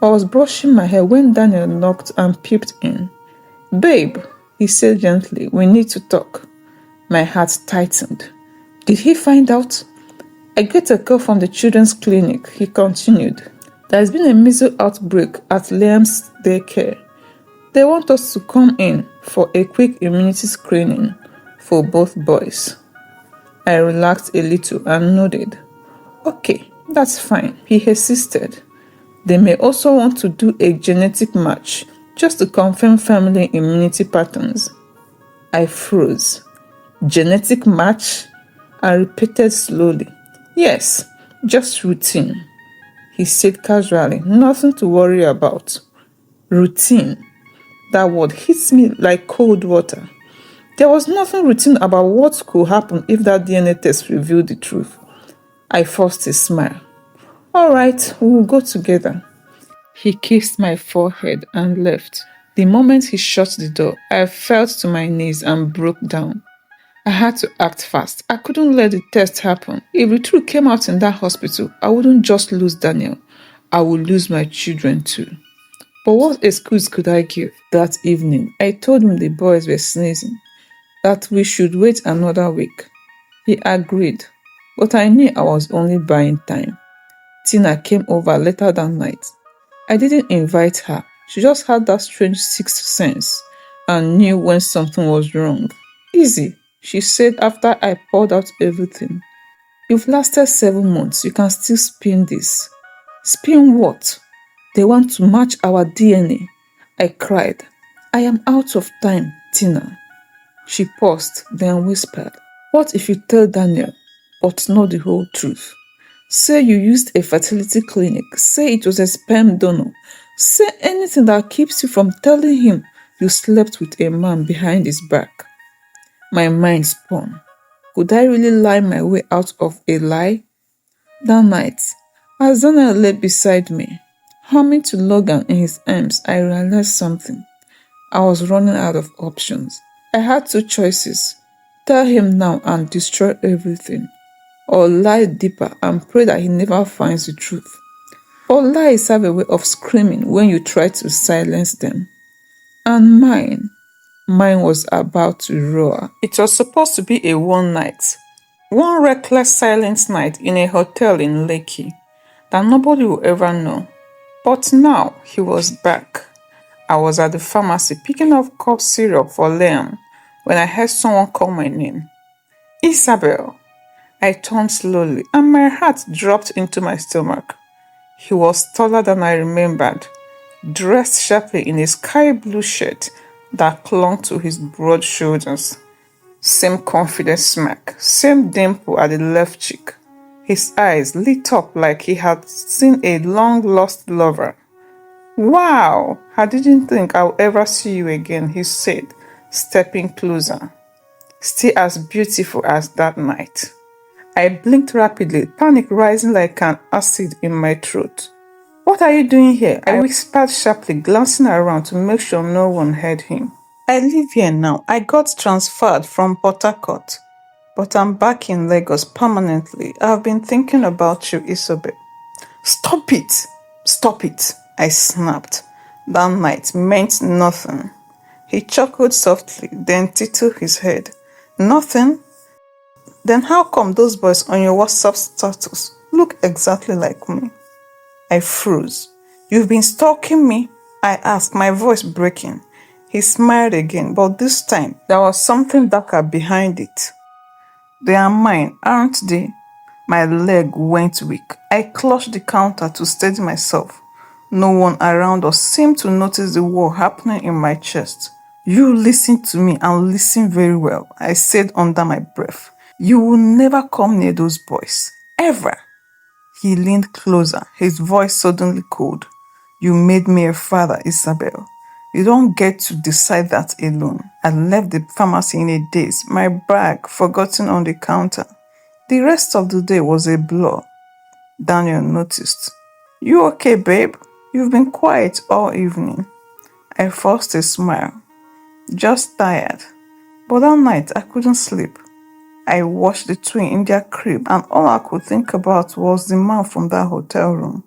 I was brushing my hair when Daniel knocked and peeped in. "Babe," he said gently, "we need to talk." My heart tightened. Did he find out? "I get a call from the children's clinic," he continued. "There's been a measles outbreak at Liam's daycare. They want us to come in for a quick immunity screening for both boys." I relaxed a little and nodded. "Okay, that's fine," he insisted. "They may also want to do a genetic match just to confirm family immunity patterns." I froze. "Genetic match?" I repeated slowly. "Yes, just routine," he said casually. "Nothing to worry about." Routine. That word hits me like cold water. There was nothing routine about what could happen if that DNA test revealed the truth. I forced a smile. "All right, we'll go together." He kissed my forehead and left. The moment he shut the door, I fell to my knees and broke down. I had to act fast. I couldn't let the test happen. If the truth came out in that hospital, I wouldn't just lose Daniel. I would lose my children too. But what excuse could I give? That evening, I told him the boys were sneezing, that we should wait another week. He agreed, but I knew I was only buying time. Tina came over later that night. I didn't invite her. She just had that strange sixth sense and knew when something was wrong. "Easy," she said after I poured out everything. "You've lasted 7 months. You can still spin this." "Spin what?" "They want to match our DNA." I cried. "I am out of time, Tina." She paused, then whispered, "What if you tell Daniel, but not the whole truth? Say you used a fertility clinic. Say it was a sperm donor. Say anything that keeps you from telling him you slept with a man behind his back." My mind spun. Could I really lie my way out of a lie? That night, as Daniel lay beside me, humming to Logan in his arms, I realized something. I was running out of options. I had two choices: tell him now and destroy everything, or lie deeper and pray that he never finds the truth. But lies have a way of screaming when you try to silence them. And mine was about to roar. It was supposed to be a one night. One reckless silent night in a hotel in Lekki that nobody will ever know. But now he was back. I was at the pharmacy picking up cough syrup for Liam when I heard someone call my name. "Isabel." I turned slowly and my heart dropped into my stomach. He was taller than I remembered, dressed sharply in a sky blue shirt that clung to his broad shoulders. Same confident smirk, same dimple at the left cheek. His eyes lit up like he had seen a long-lost lover. "Wow, I didn't think I'll ever see you again," he said, stepping closer. Still as beautiful as that night. I blinked rapidly, panic rising like an acid in my throat. "What are you doing here?" I whispered sharply, glancing around to make sure no one heard him. "I live here now. I got transferred from Port Harcourt, but I'm back in Lagos permanently. I've been thinking about you, Isobel." "Stop it! Stop it!" I snapped. That night meant nothing. He chuckled softly, then tilted his head. "Nothing? Then how come those boys on your WhatsApp status look exactly like me?" I froze. "You've been stalking me?" I asked, my voice breaking. He smiled again, but this time there was something darker behind it. "They are mine, aren't they?" My leg went weak. I clutched the counter to steady myself. No one around us seemed to notice the war happening in my chest. "You listen to me and listen very well," I said under my breath. "You will never come near those boys. Ever." He leaned closer, his voice suddenly cold. "You made me a father, Isabel. You don't get to decide that alone." I left the pharmacy in a daze, my bag forgotten on the counter. The rest of the day was a blur. Daniel noticed. "You okay, babe? You've been quiet all evening." I forced a smile. "Just tired." But that night I couldn't sleep. I watched the twin in their crib and all I could think about was the man from that hotel room.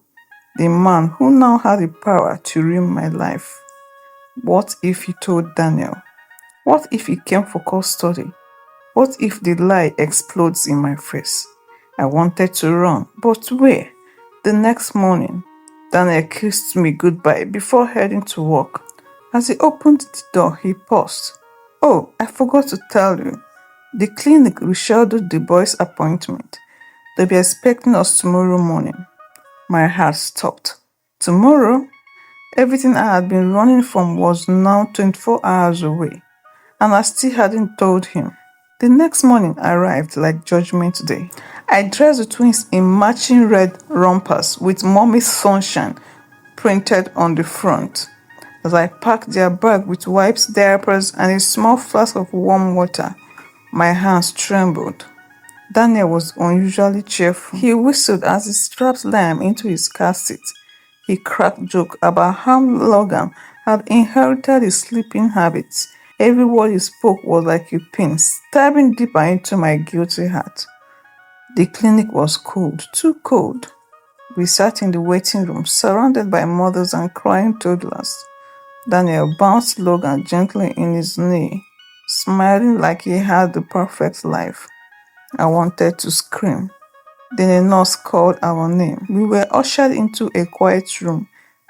the man who now had the power to ruin my life. What if he told Daniel? What if he came for custody? What if the lie explodes in my face? I wanted to run, but where? The next morning, Daniel kissed me goodbye before heading to work. As he opened the door, he paused. Oh, I forgot to tell you. The clinic rescheduled the boys' appointment. They'll be expecting us tomorrow morning. My heart stopped. Tomorrow? Everything I had been running from was now 24 hours away, and I still hadn't told him. The next morning arrived like Judgment Day. I dressed the twins in matching red rompers with Mommy's Sunshine printed on the front. As I packed their bag with wipes, diapers, and a small flask of warm water, my hands trembled. Daniel was unusually cheerful. He whistled as he strapped Liam into his car seat. He cracked jokes about how Logan had inherited his sleeping habits. Every word he spoke was like a pin, stabbing deeper into my guilty heart. The clinic was cold, too cold. We sat in the waiting room, surrounded by mothers and crying toddlers. Daniel bounced Logan gently in his knee, smiling like he had the perfect life. I wanted to scream. Then a nurse called our name. We were ushered into a quiet room.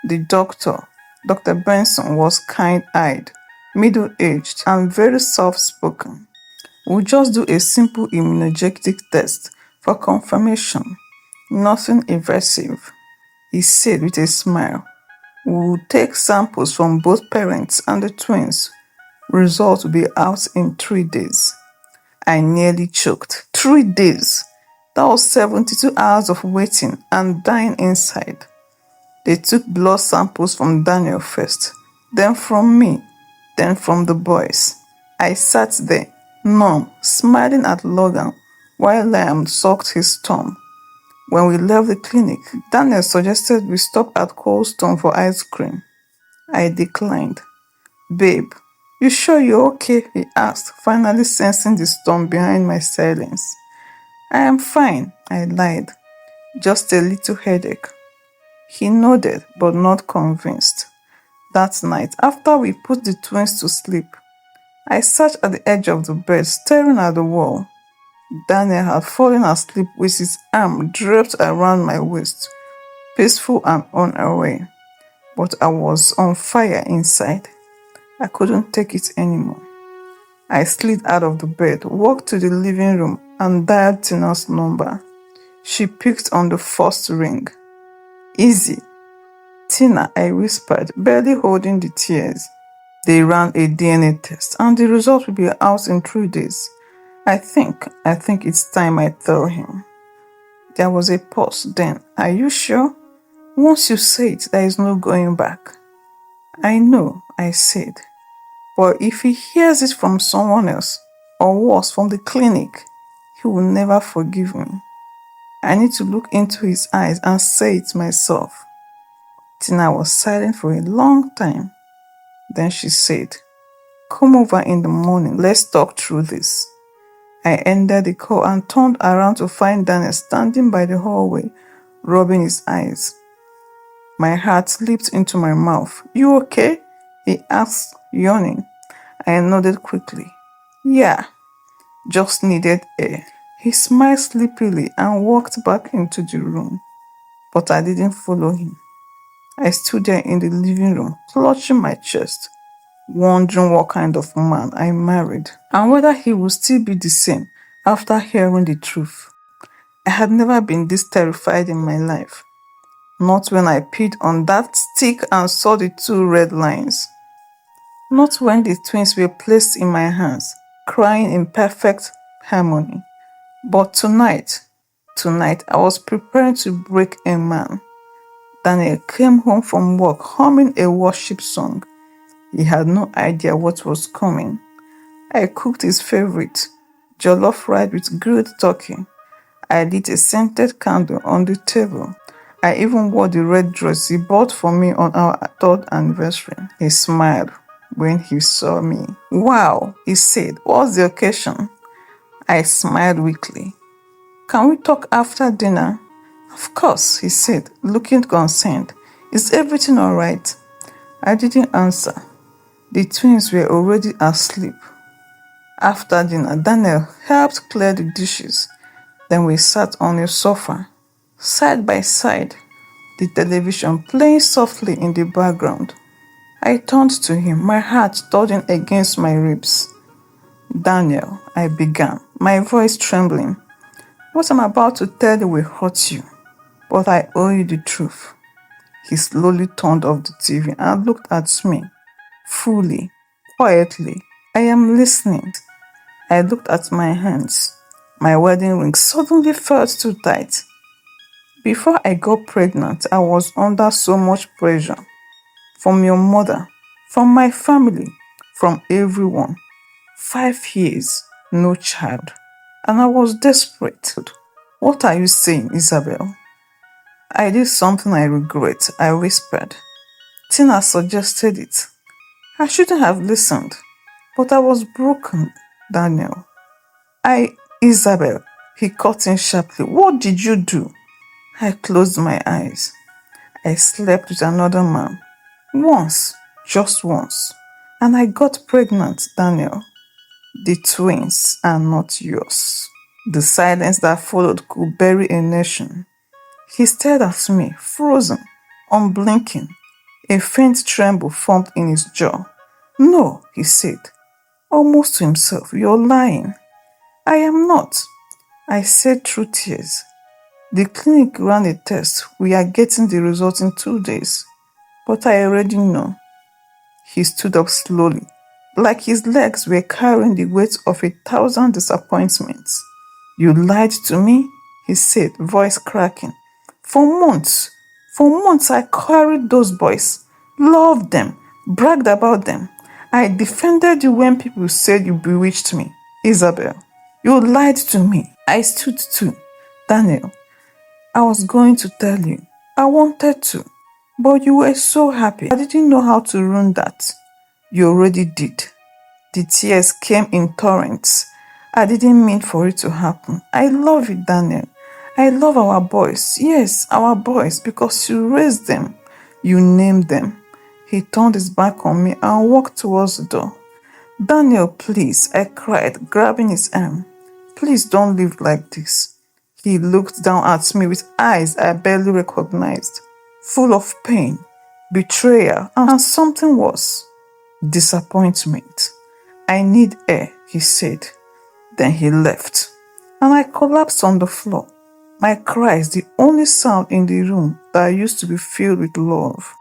The doctor, Dr. Benson, was kind-eyed, middle-aged, and very soft-spoken. We'll just do a simple immunogenic test for confirmation. Nothing invasive, he said with a smile. We'll take samples from both parents and the twins. Results will be out in 3 days. I nearly choked. 3 days. That was 72 hours of waiting and dying inside. They took blood samples from Daniel first, then from me, then from the boys. I sat there, numb, smiling at Logan while Liam sucked his thumb. When we left the clinic, Daniel suggested we stop at Cold Stone for ice cream. I declined. Babe, you sure you're okay? He asked, finally sensing the storm behind my silence. I am fine, I lied. Just a little headache. He nodded, but not convinced. That night, after we put the twins to sleep, I sat at the edge of the bed, staring at the wall. Daniel had fallen asleep with his arm draped around my waist, peaceful and unaware. But I was on fire inside. I couldn't take it anymore. I slid out of the bed, walked to the living room, and dialed Tina's number. She picked on the first ring. Easy. Tina, I whispered, barely holding the tears. They ran a DNA test, and the result will be out in 3 days. I think it's time I tell him. There was a pause. Then, are you sure? Once you say it, there is no going back. I know, I said. But if he hears it from someone else, or worse, from the clinic, he will never forgive me. I need to look into his eyes and say it myself. Tina was silent for a long time. Then she said, come over in the morning, let's talk through this. I ended the call and turned around to find Daniel standing by the hallway, rubbing his eyes. My heart leaped into my mouth. You okay? He asked, yawning. I nodded quickly. Yeah, just needed air. He smiled sleepily and walked back into the room, but I didn't follow him. I stood there in the living room, clutching my chest, wondering what kind of man I married, and whether he would still be the same after hearing the truth. I had never been this terrified in my life. Not when I peed on that stick and saw the 2 red lines. Not when the twins were placed in my hands, crying in perfect harmony. But tonight I was preparing to break a man. Daniel came home from work humming a worship song. He had no idea what was coming. I cooked his favorite, jollof rice with grilled turkey. I lit a scented candle on the table. I even wore the red dress he bought for me on our 3rd anniversary. He smiled when he saw me. Wow, he said, what's the occasion? I smiled weakly. Can we talk after dinner? Of course, he said, looking concerned. Is everything all right? I didn't answer. The twins were already asleep. After dinner, Daniel helped clear the dishes. Then we sat on a sofa, side by side, the television playing softly in the background. I turned to him, my heart thudding against my ribs. Daniel, I began, my voice trembling. What I'm about to tell you will hurt you, but I owe you the truth. He slowly turned off the TV and looked at me, fully, quietly. I am listening. I looked at my hands. My wedding ring suddenly felt too tight. Before I got pregnant, I was under so much pressure. From your mother, from my family, from everyone. 5 years, no child. And I was desperate. What are you saying, Isabel? I did something I regret, I whispered. Tina suggested it. I shouldn't have listened. But I was broken, Daniel. Isabel, he cut in sharply. What did you do? I closed my eyes. I slept with another man. Once, just once. And I got pregnant, Daniel. The twins are not yours. The silence that followed could bury a nation. He stared at me, frozen, unblinking. A faint tremble formed in his jaw. No, he said, almost to himself, you're lying. I am not. I said through tears. The clinic ran a test. We are getting the result in 2 days. But I already know. He stood up slowly, like his legs were carrying the weight of 1,000 disappointments. You lied to me, he said, voice cracking. For months I carried those boys, loved them, bragged about them. I defended you when people said you bewitched me. Isabel, you lied to me. I stood too. Daniel, I was going to tell you. I wanted to. But you were so happy. I didn't know how to ruin that. You already did. The tears came in torrents. I didn't mean for it to happen. I love you, Daniel. I love our boys. Yes, our boys, because you raised them. You named them. He turned his back on me and walked towards the door. Daniel, please, I cried, grabbing his arm. Please don't live like this. He looked down at me with eyes I barely recognized, full of pain, betrayal, and something worse, disappointment. I need air, he said. Then he left, and I collapsed on the floor. My cries, the only sound in the room that used to be filled with love.